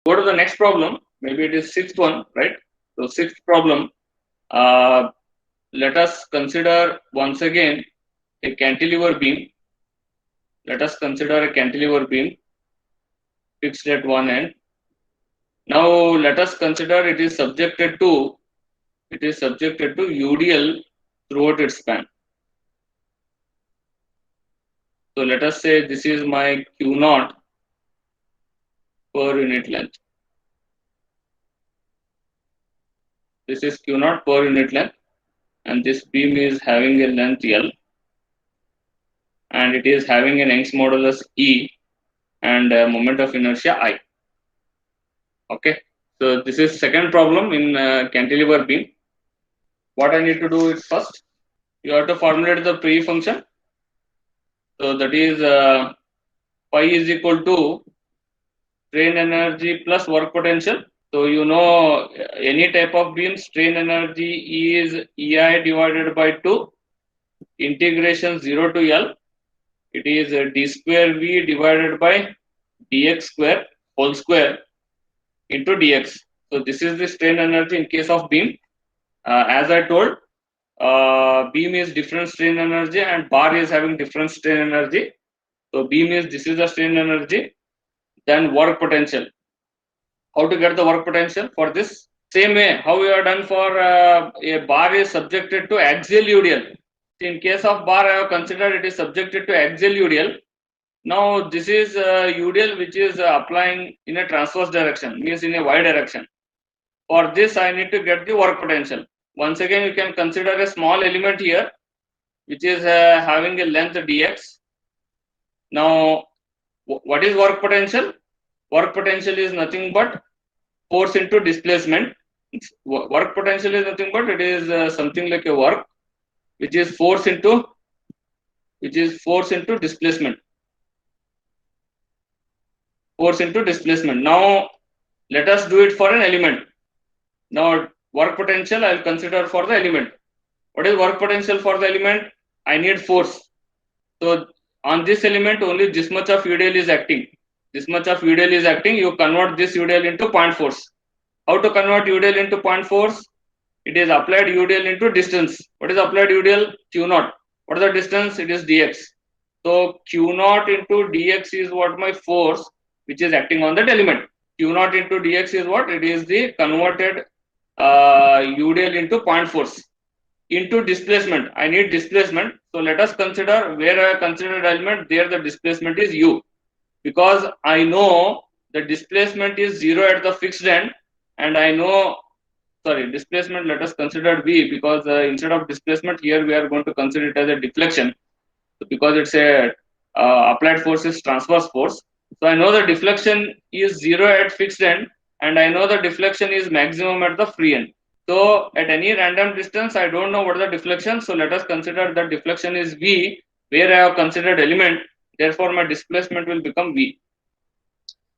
Go to the next problem. Maybe it is sixth one, right? So sixth problem. Let us consider once again a cantilever beam. Let us consider a cantilever beam fixed at one end. Now let us consider it is subjected to UDL throughout its span. So let us say this is my Q naught per unit length. This is Q naught per unit length, and this beam is having a length L, and it is having an Young's modulus E and a moment of inertia I. Okay, so this is second problem in cantilever beam. What I need to do is first you have to formulate the pre function. So that is phi is equal to strain energy plus work potential. So you know any type of beam strain energy is EI divided by 2 integration 0 to L. It is d square V divided by dx square whole square into dx. So this is the strain energy in case of beam. As I told, beam is different strain energy and bar is having different strain energy. So beam is, this is the strain energy. Then work potential. How to get the work potential for this? Same way how we are done for a bar is subjected to axial UDL. In case of bar, I have considered it is subjected to axial UDL. Now this is UDL which is applying in a transverse direction, means in a y direction. For this I need to get the work potential. Once again you can consider a small element here which is having a length dx. Now what is work potential? Work potential is nothing but force into displacement. Work potential is nothing but it is something like a work which is force into displacement. Force into displacement. Now let us do it for an element. Now work potential I will consider for the element. What is work potential for the element? I need force. So on this element only this much of UDL is acting. This much of UDL is acting. You convert this UDL into point force. How to convert UDL into point force? It is applied UDL into distance. What is applied UDL? Q naught. What is the distance? It is dx. So Q naught into dx is what my force which is acting on that element. Q naught into dx is what? It is the converted UDL into point force. Into displacement, I need displacement. So let us consider where I considered element, there the displacement is U. Because I know the displacement is 0 at the fixed end, and I know, sorry, displacement let us consider V, because instead of displacement here we are going to consider it as a deflection. So because it's a applied force is transverse force. So I know the deflection is 0 at fixed end, and I know the deflection is maximum at the free end. So at any random distance, I don't know what is the deflection. So let us consider that deflection is V, where I have considered element. Therefore, my displacement will become V.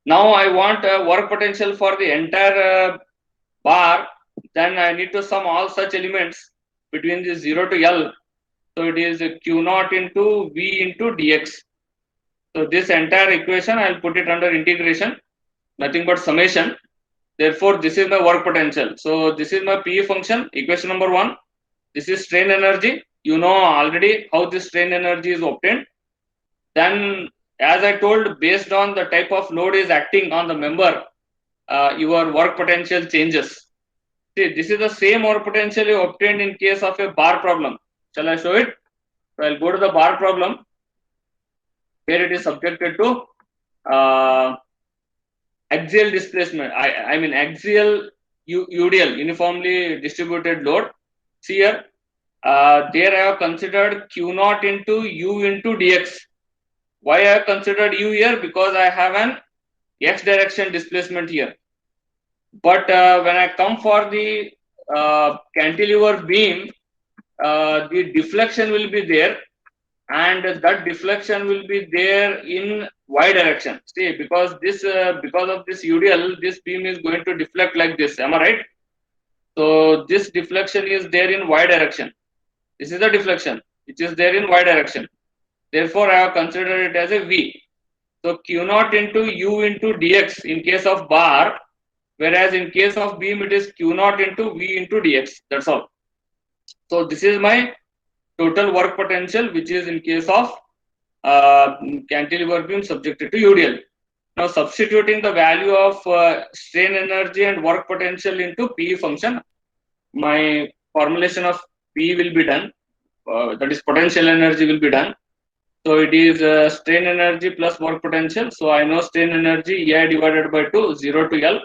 Now I want work potential for the entire bar. Then I need to sum all such elements between the 0 to L. So it is Q naught into V into dx. So this entire equation I will put it under integration, nothing but summation. Therefore, this is my work potential. So this is my P function, equation number 1. This is strain energy. You know already how this strain energy is obtained. Then, as I told, based on the type of load is acting on the member, your work potential changes. See, this is the same work potential you obtained in case of a bar problem. Shall I show it? So I'll go to the bar problem, where it is subjected to axial displacement. I mean axial UDL, uniformly distributed load. See here, there I have considered Q naught into U into dx. Why I have considered U here? Because I have an x direction displacement here. But when I come for the cantilever beam, the deflection will be there, and that deflection will be there in y direction. See, because this because of this UDL, this beam is going to deflect like this. Am I right? So this deflection is there in y direction. This is the deflection which is there in y direction. Therefore, I have considered it as a V. So Q naught into U into dx in case of bar, whereas in case of beam it is Q naught into V into dx. That's all. So this is my total work potential, which is in case of cantilever beam subjected to UDL. Now substituting the value of strain energy and work potential into P function, my formulation of P will be done. That is potential energy will be done. So it is strain energy plus work potential. So I know strain energy A divided by 2, 0 to L.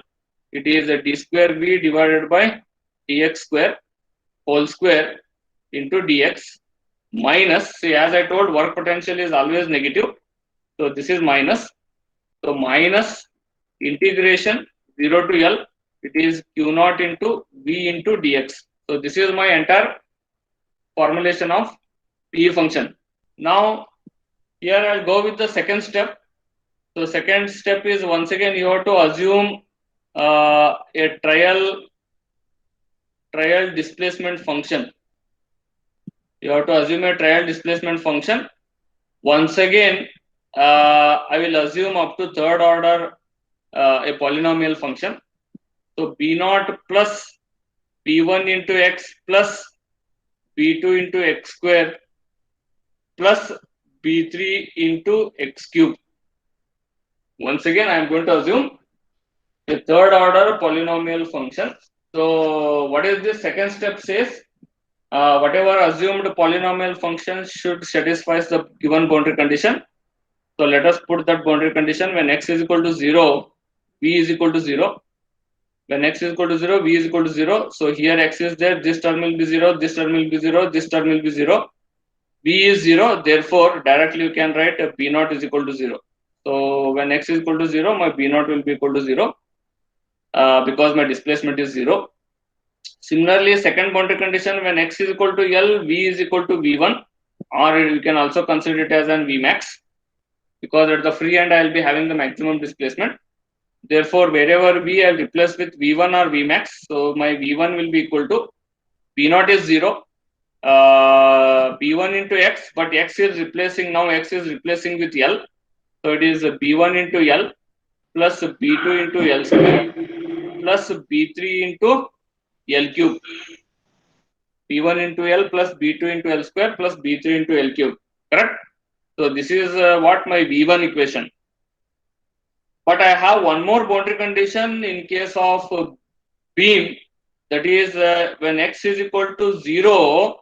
It is d square V divided by dx square whole square into dx minus, see, as I told, work potential is always negative. So this is minus. So minus integration 0 to L, it is Q naught into V into dx. So this is my entire formulation of P function. Now here I'll go with the second step. So second step is, once again you have to assume a trial displacement function. You have to assume a trial displacement function. Once again, I will assume up to third order a polynomial function. So B naught plus B1 into x plus B2 into x square plus B3 into x cube. Once again, I am going to assume a third order polynomial function. So what is this second step says? Whatever assumed polynomial function should satisfy the given boundary condition. So let us put that boundary condition. When x is equal to 0, v is equal to 0. When x is equal to 0, v is equal to 0. So here x is there, this term will be 0, this term will be 0, this term will be 0. v is 0, therefore directly you can write b naught is equal to 0. So when x is equal to 0, my b naught will be equal to 0 because my displacement is 0. Similarly, second boundary condition, when x is equal to L, v is equal to v1, or you can also consider it as an vmax, because at the free end I will be having the maximum displacement. Therefore, wherever v I will replace with v1 or vmax. So my v1 will be equal to v naught is 0, b1 into x, but x is replacing, now x is replacing with L. So it is b1 into L plus b2 into L square plus b3 into L cube. b1 into L plus b2 into L square plus b3 into L cube. Correct? So this is what my v1 equation. But I have one more boundary condition in case of beam, that is when x is equal to 0.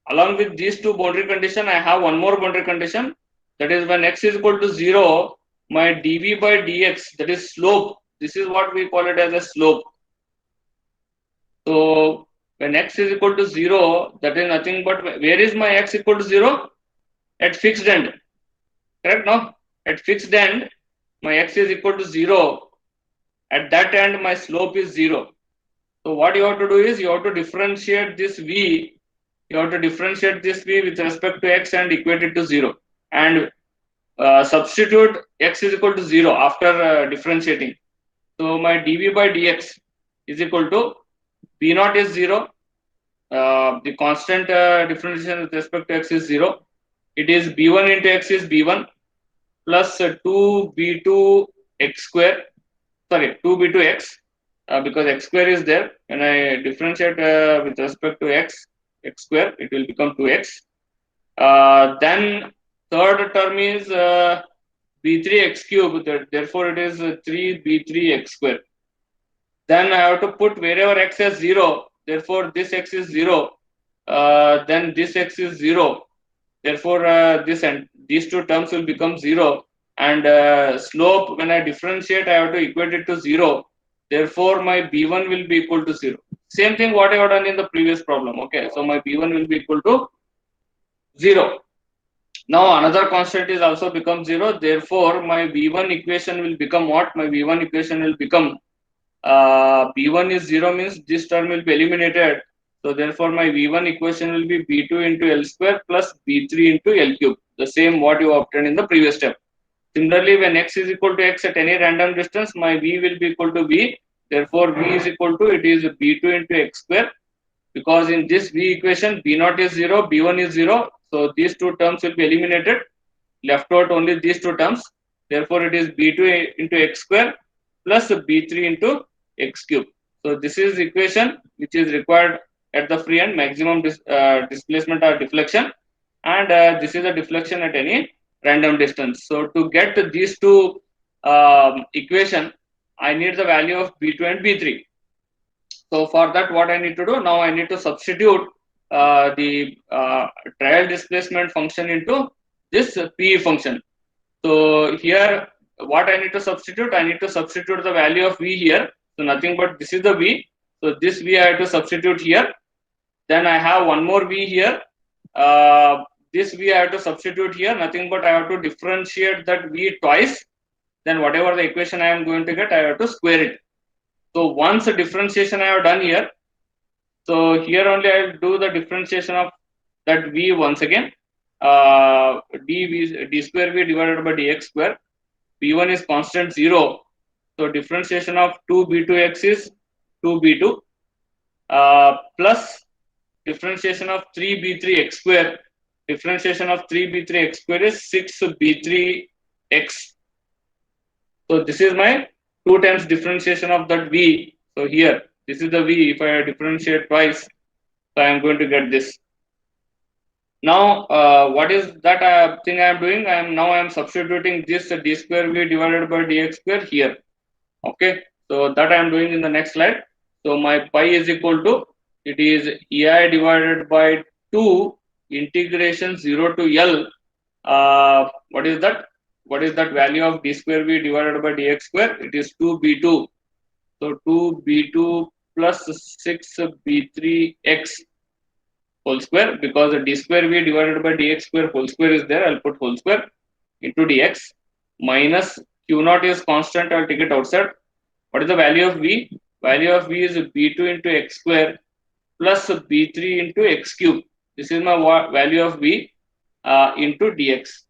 Along with these two boundary condition, I have one more boundary condition, that is when x is equal to 0, my dv by dx, that is slope. This is what we call it as a slope. So when x is equal to 0, that is nothing but, where is my x equal to 0? At fixed end. Correct? No? At fixed end, my x is equal to 0. At that end, my slope is 0. So what you have to do is, you have to differentiate this v. You have to differentiate this v with respect to x and equate it to 0. And substitute x is equal to 0 after differentiating. So my dv by dx is equal to b naught is 0. The constant differentiation with respect to x is 0. It is b1 into x is b1 plus 2b2 x square. Sorry, 2b2 x because x square is there. When I differentiate with respect to x square, it will become 2x. Then third term is b3 x cube. Therefore, it is 3b3 x square. Then I have to put wherever x is 0. Therefore, this x is 0. Then this x is 0. Therefore, this and these two terms will become 0. And slope, when I differentiate, I have to equate it to 0. Therefore, my b1 will be equal to 0. Same thing what I have done in the previous problem. Okay, so my b1 will be equal to 0. Now another constant is also become 0. Therefore, my b1 equation will become what? My b1 equation will become b1 is 0 means this term will be eliminated. So therefore, my v1 equation will be b2 into L square plus b3 into L cube. The same what you obtained in the previous step. Similarly, when x is equal to x at any random distance, my v will be equal to v. Therefore, v is equal to, it is b2 into x square. Because in this v equation, b naught is 0, b1 is 0. So these two terms will be eliminated. Left out only these two terms. Therefore, it is B2 into x square plus B3 into x cube. So this is equation which is required at the free end, maximum displacement or deflection, and this is a deflection at any random distance. So to get these two equation, I need the value of B2 and B3. So for that, what I need to do now, I need to substitute the trial displacement function into this PE function. So here, what I need to substitute? I need to substitute the value of V here. So nothing but this is the V. So this V I have to substitute here. Then I have one more V here. This V I have to substitute here. Nothing but I have to differentiate that V twice. Then whatever the equation I am going to get, I have to square it. So once the differentiation I have done here, so here only I will do the differentiation of that V once again. D square V divided by dx square. B1 is constant 0. So differentiation of 2B2x is 2B2 plus differentiation of 3B3x square. Differentiation of 3B3x square is 6B3x. So this is my 2 times differentiation of that V. So here, this is the V. If I differentiate twice, so I am going to get this. Now, what is that thing I am doing? I am substituting this d square V divided by dx square here. Okay, so that I am doing in the next slide. So my pi is equal to, it is EI divided by 2 integration 0 to L. What is that? What is that value of d square V divided by dx square? It is 2B2. So 2B2 plus 6B3x whole square, because the d square V divided by dx square whole square is there. I'll put whole square into dx minus q naught is constant. I'll take it outside. What is the value of V? Value of V is B2 into x square plus B3 into x cube. This is my value of V into dx.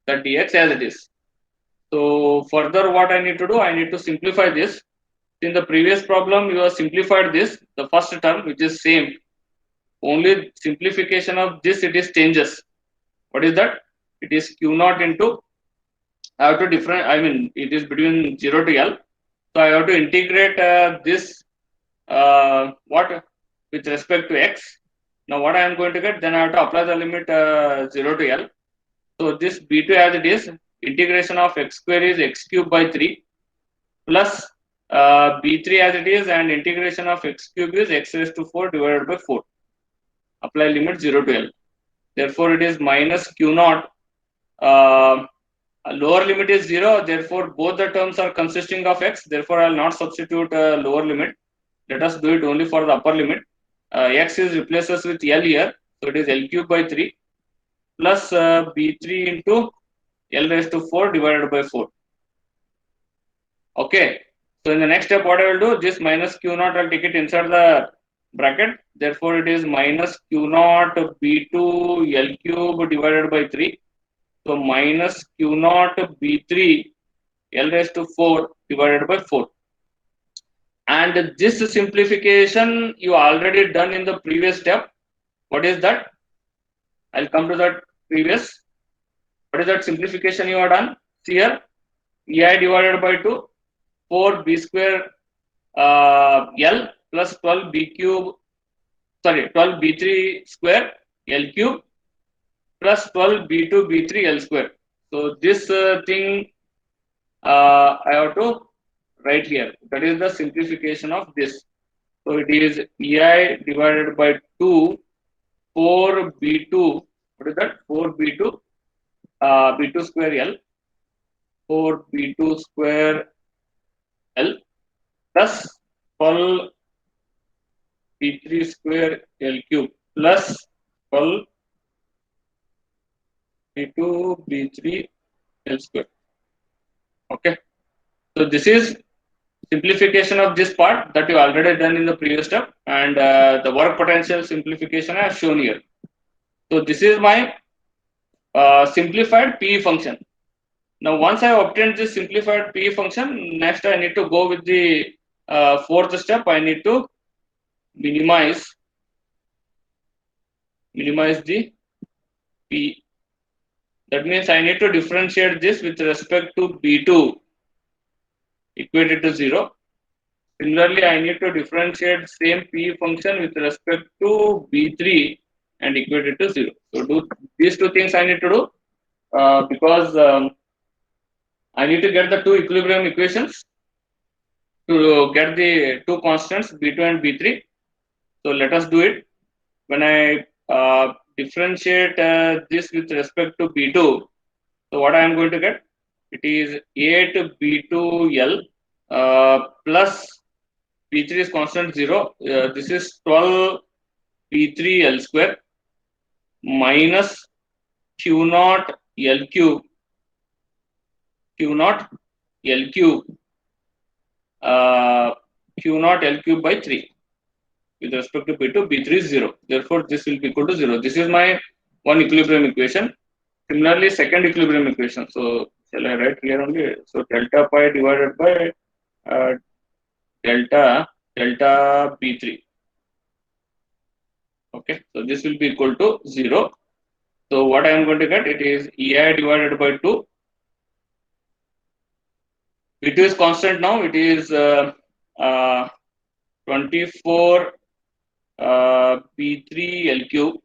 The dx as it is. So further, what I need to do? I need to simplify this. In the previous problem, you have simplified this, the first term, which is same. Only simplification of this, it is changes. What is that? It is q naught into, I have to different, I mean, it is between 0 to L. So I have to integrate this, what, with respect to x. Now what I am going to get, then I have to apply the limit 0 to L. So this B2 as it is, integration of x square is x cube by 3 plus B3 as it is, and integration of x cube is x raised to 4 divided by 4. Apply limit 0 to L. Therefore, it is minus q naught. Lower limit is 0. Therefore, both the terms are consisting of x. Therefore, I will not substitute lower limit. Let us do it only for the upper limit. X is replaces with L here. So, it is L cube by 3 plus B3 into L raised to 4 divided by 4. Okay. So, in the next step, what I will do, this minus q naught, I will take it inside the bracket. Therefore, it is minus q naught B2 L cube divided by 3. So, minus q naught B3 L raised to 4 divided by 4. And this simplification you already done in the previous step. What is that? I'll come to that previous. What is that simplification you have done? See here, EI divided by 2, 4B square L plus 12B cube, sorry, 12B3 square L cube plus 12B2 B3 L square. So this thing I have to write here. That is the simplification of this. So it is EI divided by 2, 4B2. What is that? 4B2 B2 square L, 4B2 square L plus 12 B3 square L cube plus 12 B2 B3 L square. Okay. So this is simplification of this part that you already done in the previous step, and the work potential simplification I have shown here. So this is my simplified PE function. Now once I have obtained this simplified PE function, next I need to go with the fourth step. I need to minimize the P. That means I need to differentiate this with respect to B2 equated to 0. Similarly, I need to differentiate same P function with respect to B3 and equate it to 0. So do these two things I need to do because I need to get the two equilibrium equations to get the two constants B2 and B3. So let us do it. When I differentiate this with respect to B2, so what I am going to get? It is 8 B2L plus P3 is constant 0. This is 12 P3L square minus Q naught L cube Q naught L cube Q naught L cube by 3 with respect to P2. B3 is 0. Therefore, this will be equal to 0. This is my one equilibrium equation. Similarly, second equilibrium equation. So, shall I write here only? So, delta pi divided by delta B3. Okay, so this will be equal to 0. So, what I am going to get? It is EI divided by 2. B2 is constant now. It is 24 B3 L cube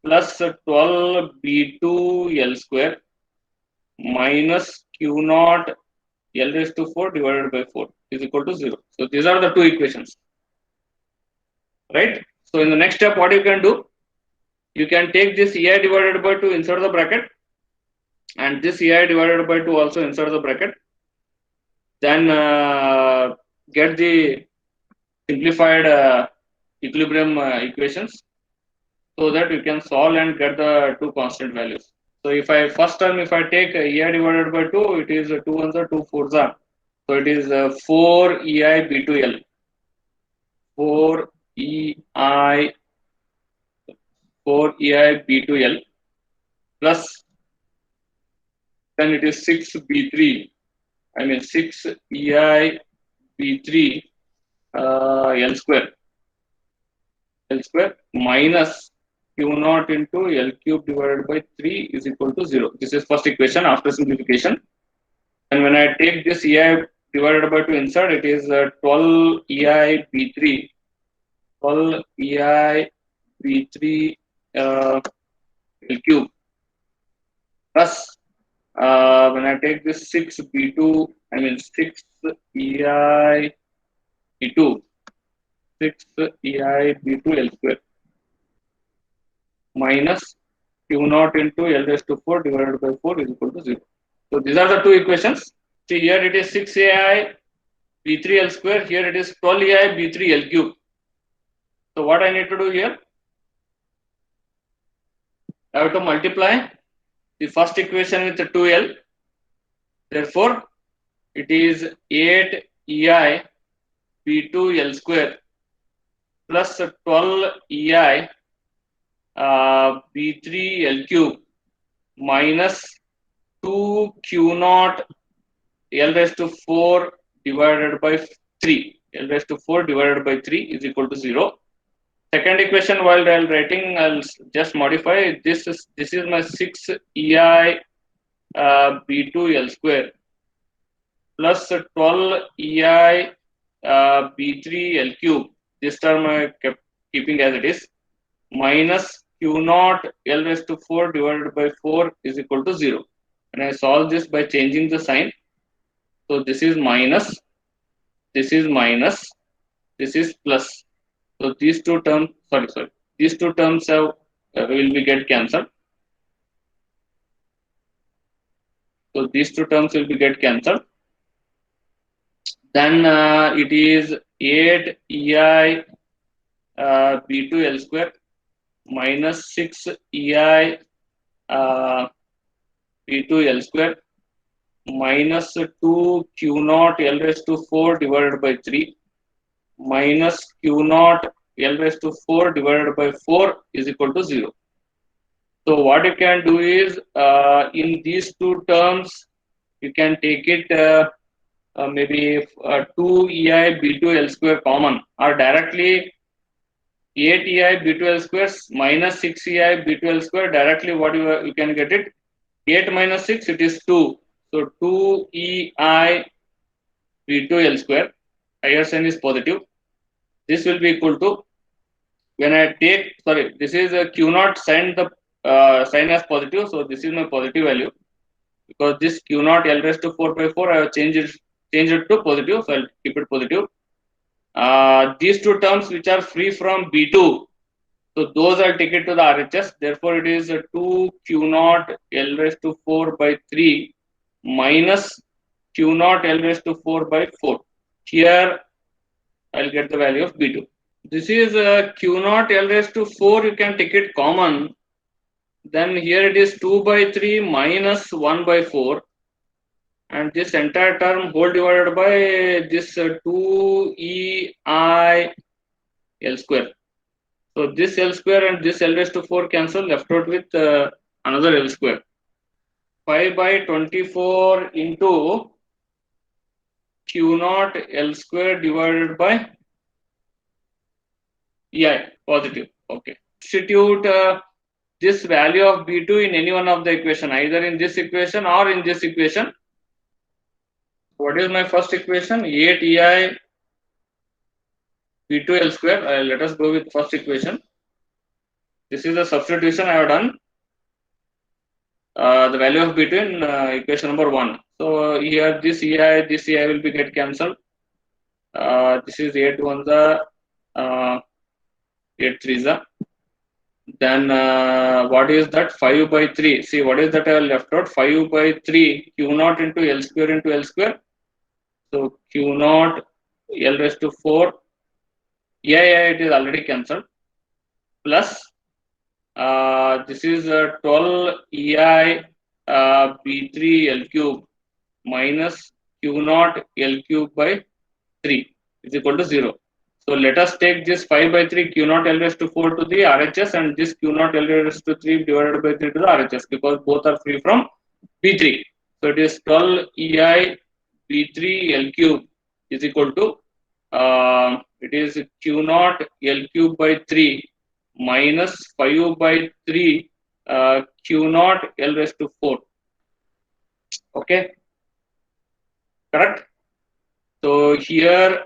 plus 12 B2 L square minus Q naught L raised to 4 divided by 4 is equal to 0. So these are the two equations, right? So in the next step, what you can do? You can take this EI divided by 2 inside the bracket and this EI divided by 2 also inside the bracket. Then get the simplified equilibrium equations so that you can solve and get the two constant values. So if I first term, if I take EI divided by 2, it is 2 ones are 2 fours are. So it is 4 EI B2L. 4 EI 4 EI B2L plus then it is 6 B3. I mean 6 EI B3 L square minus Q naught into L cube divided by 3 is equal to 0. This is first equation after simplification. And when I take this EI divided by 2 inside, it is 12 EI B3, 12 EI B3 L cube plus when I take this 6 B2, I mean 6 EI B2, 6 EI B2 L square minus Q naught into L raised to 4 divided by 4 is equal to 0. So these are the two equations. See here it is 6 AI B3 L square. Here it is 12 AI B3 L cube. So what I need to do here? I have to multiply the first equation with the 2L. Therefore, it is 8 EI B2 L square plus 12 EI B3 L cube minus 2 Q naught L raised to 4 divided by 3. L raised to 4 divided by 3 is equal to 0. Second equation, while writing, I'll just modify this. This is my 6 EI B2 L square plus 12 EI B3 L cube. This term I kept keeping as it is minus Q naught L raised to 4 divided by 4 is equal to 0. And I solve this by changing the sign. So this is minus, this is minus, this is plus. So these two terms, these two terms have will be get cancelled. So these two terms will be get cancelled. Then it is 8 EI B2 L square minus 6 EI B2 L square minus 2 Q naught L raised to 4 divided by 3 minus Q naught L raised to 4 divided by 4 is equal to 0. So what you can do is in these two terms you can take it maybe 2 EI B2 L square common or directly 8EI B2L square minus 6EI B2L square. Directly what you can get it. 8 minus 6, it is 2. So 2EI B2L square. Higher sign is positive. This will be equal to, when I take, sorry, this is a Q naught sign, the sign as positive. So this is my positive value. Because this Q naught L raised to 4 by 4, I have changed it to positive. So I'll keep it positive. These two terms which are free from B2, so those I'll take it to the RHS. Therefore, it is 2 Q naught L raised to 4 by 3 minus Q naught L raised to 4 by 4. Here, I'll get the value of B2. This is Q naught L raised to 4. You can take it common. Then here it is 2 by 3 minus 1 by 4. And this entire term whole divided by this 2EI L square. So this L square and this L raised to 4 cancel, left out with another L square. 5 by 24 into Q naught L square divided by EI, positive. Okay. Substitute this value of B2 in any one of the equation, either in this equation or in this equation. What is my first equation? 8EI B2L square. Let us go with first equation. This is the substitution I have done. The value of B2 in equation number 1. So here this EI will be get cancelled. This is 8 1 the 8 3 the. Then what is that? 5 by 3. See, what is that I have left out? 5 by 3 Q naught into L square. So Q naught L raised to 4. Yeah, it is already cancelled. Plus this is 12 EI B3 L cube minus Q naught L cube by 3 is equal to 0. So let us take this 5 by 3 Q naught L raised to 4 to the RHS and this Q naught L raised to 3 divided by 3 to the RHS, because both are free from B3. So it is 12 EI B3 L cube is equal to it is Q naught L cube by 3 minus 5 by 3 Q naught L raised to 4. Okay, correct? So here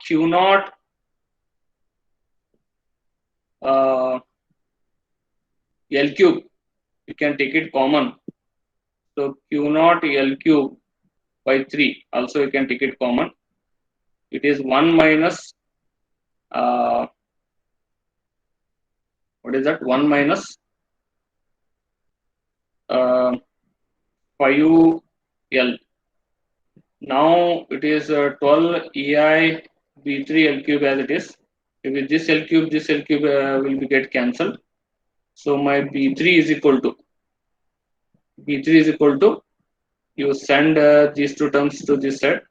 Q naught L cube, you can take it common. So Q naught L cube by 3, also you can take it common. It is 1 minus what is that? 1 minus 5L. Now it is 12 EI B3 L cube as it is. With this L cube will be get cancelled. So my B3 is equal to you send these two terms to this side.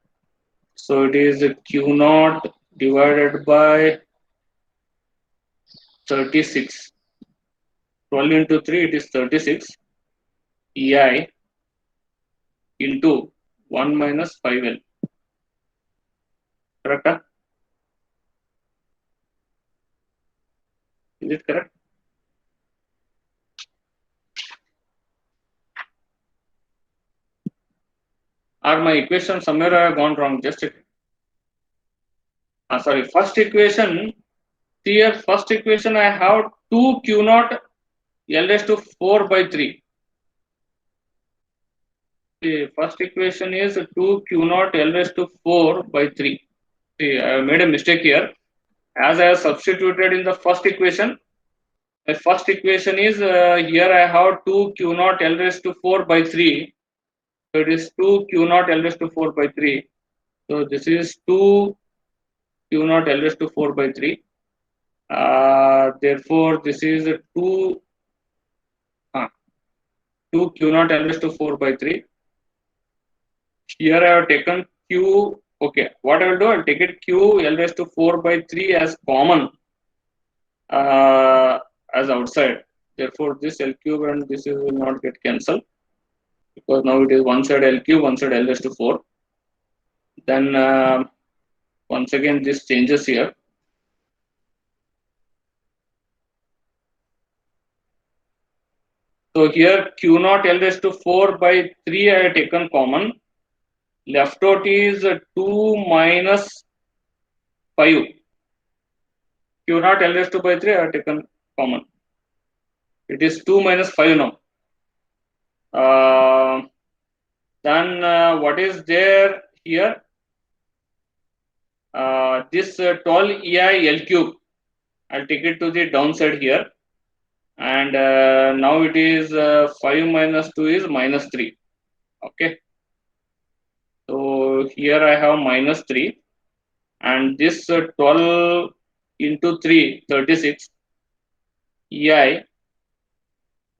So it is Q naught divided by 36. 12 into 3, it is 36 EI into 1 minus 5L. Correct? Huh? Is it correct? Or my equation somewhere I have gone wrong? Just sorry, first equation. Here, first equation I have 2 Q naught L raised to 4 by 3. The first equation is 2 Q naught L raised to 4 by 3. See, I have made a mistake here. As I have substituted in the first equation, my first equation is here I have 2 Q naught L raised to 4 by 3. So it is 2 Q naught L raised to 4 by 3. So this is 2 Q naught L raised to 4 by 3. Therefore, this is 2 Q naught L raised to 4 by 3. Here I have taken Q. Okay, what I will do, I will take it Q L raised to 4 by 3 as common as outside. Therefore, this L cube and this will not get cancelled, because now it is one side L cube, one side L raised to 4. Then once again this changes here. So here Q naught L raised to 4 by 3 I have taken common. Left out is 2 minus 5. Q naught L raised to by 3 I have taken common. It is 2 minus 5 now. Then what is there here? This 12 EI L cube. I'll take it to the downside here. And now it is 5 minus 2 is minus 3. Okay. So here I have minus 3. And this 12 into 3, 36 EI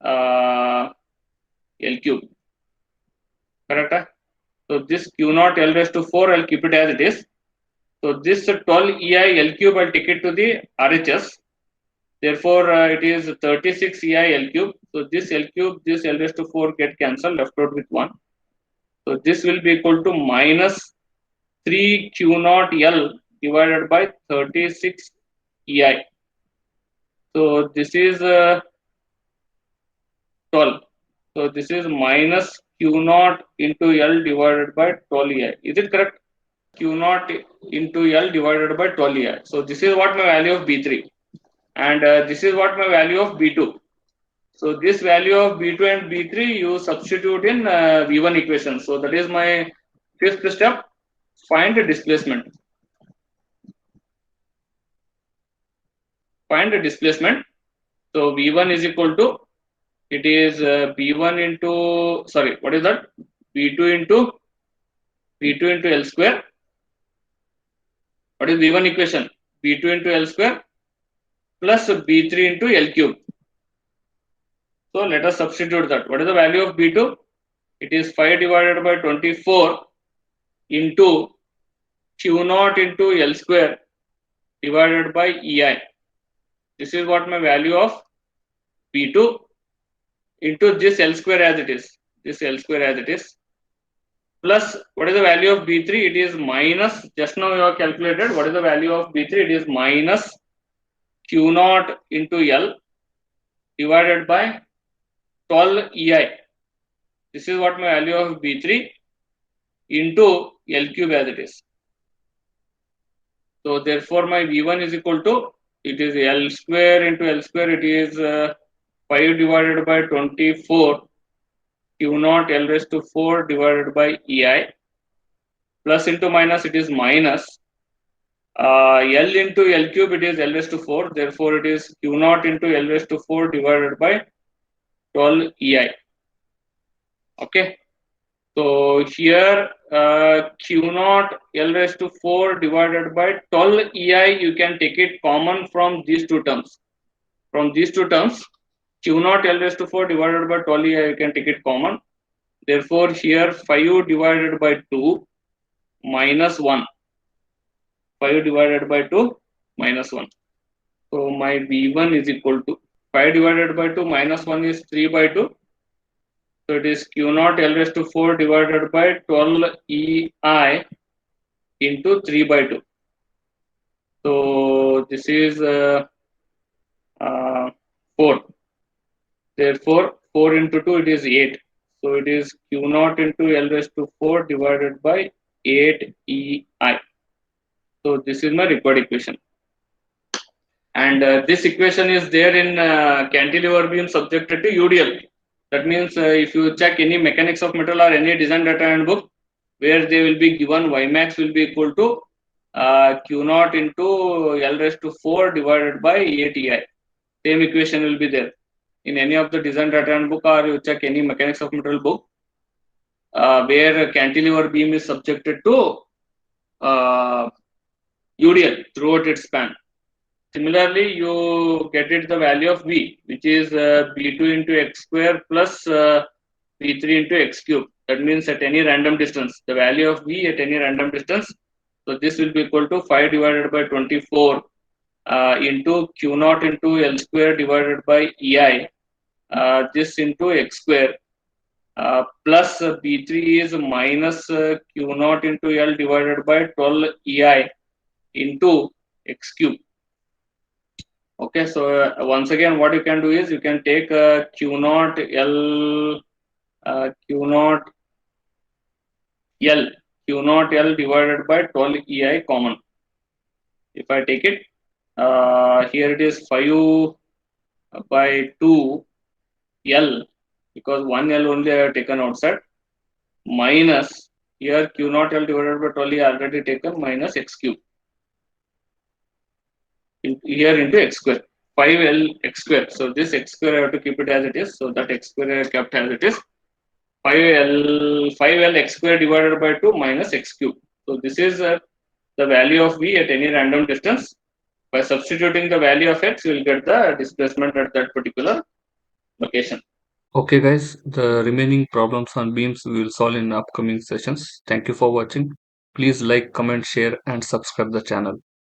L cube. Correct? So this Q naught L raised to 4, I'll keep it as it is. So this 12 EI L cube, I'll take it to the RHS. Therefore, it is 36 EI L cube. So this L cube, this L raised to 4 get cancelled, left out with 1. So this will be equal to minus 3 Q naught L divided by 36 EI. So this is 12. So this is minus Q naught into L divided by 12 EI. Is it correct? Q naught into L divided by 12 EI. So this is what my value of B3. And this is what my value of B2. So this value of B2 and B3 you substitute in V1 equation. So that is my fifth step. Find the displacement. Find the displacement. So V1 is equal to, it is B1 into, sorry, what is that? B2 into L square. What is V1 equation? B2 into L square plus B3 into L cube. So let us substitute that. What is the value of B2? It is 5 divided by 24 into Q naught into L square divided by EI. This is what my value of B2 into this L square as it is. This L square as it is. Plus, what is the value of B3? It is minus, just now you have calculated. What is the value of B3? It is minus Q naught into L divided by 12 EI. This is what my value of B3 into L cube as it is. So therefore my V1 is equal to, it is L square into L square, it is 5 divided by 24 Q naught L raised to 4 divided by EI, plus into minus, it is minus L into L cube, it is L raised to 4, therefore it is Q naught into L raised to 4 divided by 12 EI. Okay. So here Q naught L raised to 4 divided by 12 EI, you can take it common from these two terms. From these two terms, Q naught L raised to 4 divided by 12 EI, you can take it common. Therefore, here 5 divided by 2 minus 1. 5 divided by 2 minus 1. So my V1 is equal to 5 divided by 2 minus 1 is 3 by 2. So it is Q naught L raised to 4 divided by 12 EI into 3 by 2. So this is 4. Therefore, 4 into 2, it is 8. So it is Q naught into L raised to 4 divided by 8 EI. So this is my required equation. And this equation is there in cantilever beam subjected to UDL. That means if you check any mechanics of metal or any design data handbook, where they will be given Y max will be equal to Q naught into L raised to 4 divided by 8 EI. Same equation will be there in any of the design data handbook, or you check any mechanics of metal book where cantilever beam is subjected to UDL throughout its span. Similarly, you get it the value of V, which is B2 into X square plus B3 into X cube. That means at any random distance, the value of V at any random distance. So this will be equal to 5 divided by 24 into Q naught into L square divided by EI. This into X square plus B3 is minus Q naught into L divided by 12 EI into X cube. Okay, so once again, what you can do is you can take Q naught L Q naught L Q naught L divided by 12 EI common. If I take it, here it is 5 by 2 L, because 1 L only I have taken outside, minus here Q naught L divided by 12 I already taken, minus x cube here into x square. 5L x square. So this x square I have to keep it as it is. So that x square I have kept as it is. 5L x square divided by 2 minus x cube. So this is the value of v at any random distance. By substituting the value of x, you will get the displacement at that particular location. Okay, guys, the remaining problems on beams we will solve in upcoming sessions. Thank you for watching. Please like, comment, share, and subscribe the channel.